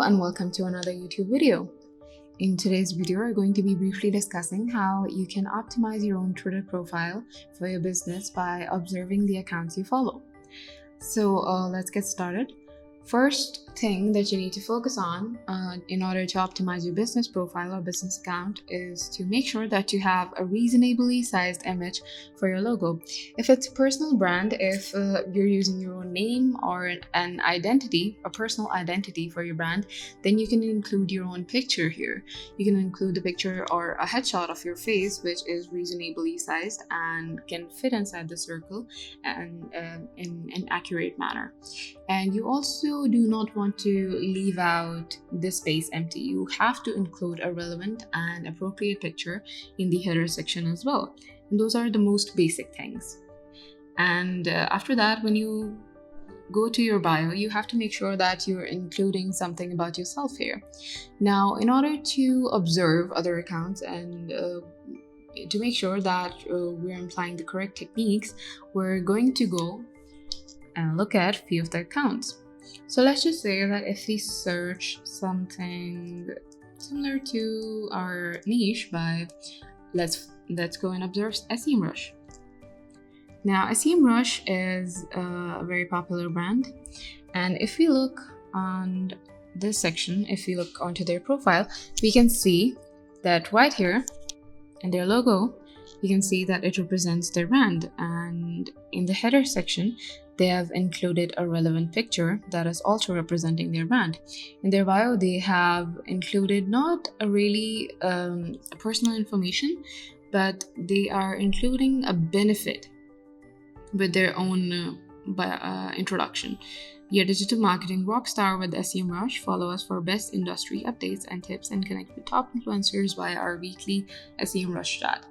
and welcome to another YouTube video. In today's video, we're going to be briefly discussing how you can optimize your own Twitter profile for your business by observing the accounts you follow. So let's get started. First thing that you need to focus on in order to optimize your business profile or business account is to make sure that you have a reasonably sized image for your logo. If it's a personal brand, if you're using your own name or an identity, a personal identity for your brand, then you can include your own picture here. You can include a picture or a headshot of your face, which is reasonably sized and can fit inside the circle and in an accurate manner. And you also do not want to leave out this space empty. You have to include a relevant and appropriate picture in the header section as well. And those are the most basic things. And after that, when you go to your bio, you have to make sure that you're including something about yourself here. Now, in order to observe other accounts and to make sure that we're applying the correct techniques, we're going to go and look at a few of the accounts. So let's just say that if we search something similar to our niche by let's go and observe SEMrush. Now, SEMrush is a very popular brand, and if we look on this section, if we look onto their profile, we can see that right here in their logo, you can see that it represents their brand, and in the header section they have included a relevant picture that is also representing their brand. In their bio, they have included not a really personal information, but they are including a benefit with their own introduction. We are digital marketing rockstar with SEMrush. Follow us for best industry updates and tips and connect with top influencers via our weekly SEMrush chat.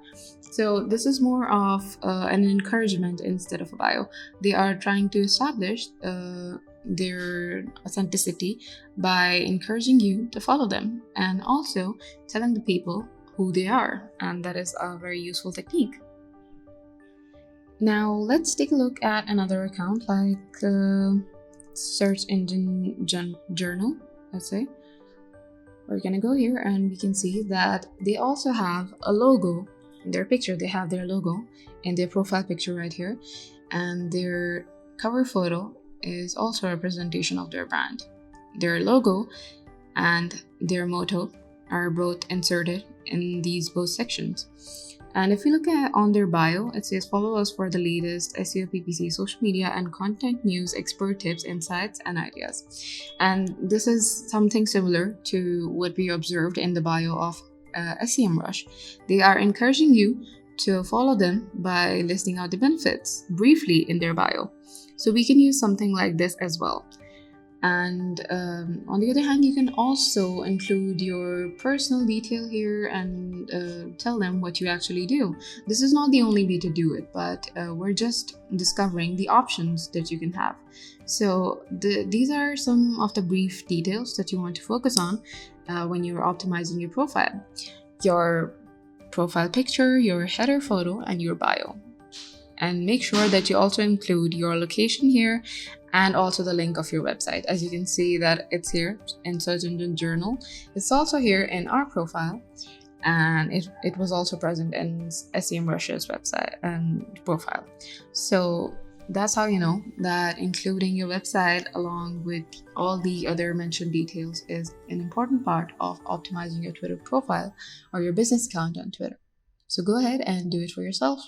So this is more of an encouragement instead of a bio. They are trying to establish their authenticity by encouraging you to follow them and also telling the people who they are, and that is a very useful technique. Now let's take a look at another account like search engine journal. Let's say we're gonna go here and we can see that they also have a logo in their picture. They have their logo in their profile picture right here, and their cover photo is also a representation of their brand. Their logo and their motto are both inserted in these both sections. And if we look at on their bio, it says follow us for the latest SEO, PPC, social media, and content news, expert tips, insights, and ideas. And this is something similar to what we observed in the bio of SEMrush. They are encouraging you to follow them by listing out the benefits briefly in their bio. So we can use something like this as well. And on the other hand, you can also include your personal detail here and tell them what you actually do. This is not the only way to do it, but we're just discovering the options that you can have. So these are some of the brief details that you want to focus on when you're optimizing your profile. Your profile picture, your header photo, and your bio. And make sure that you also include your location here and also the link of your website. As you can see that it's here in Search Engine Journal. It's also here in our profile, and it was also present in SEMrush's website and profile. So that's how you know that including your website along with all the other mentioned details is an important part of optimizing your Twitter profile or your business account on Twitter. So go ahead and do it for yourself.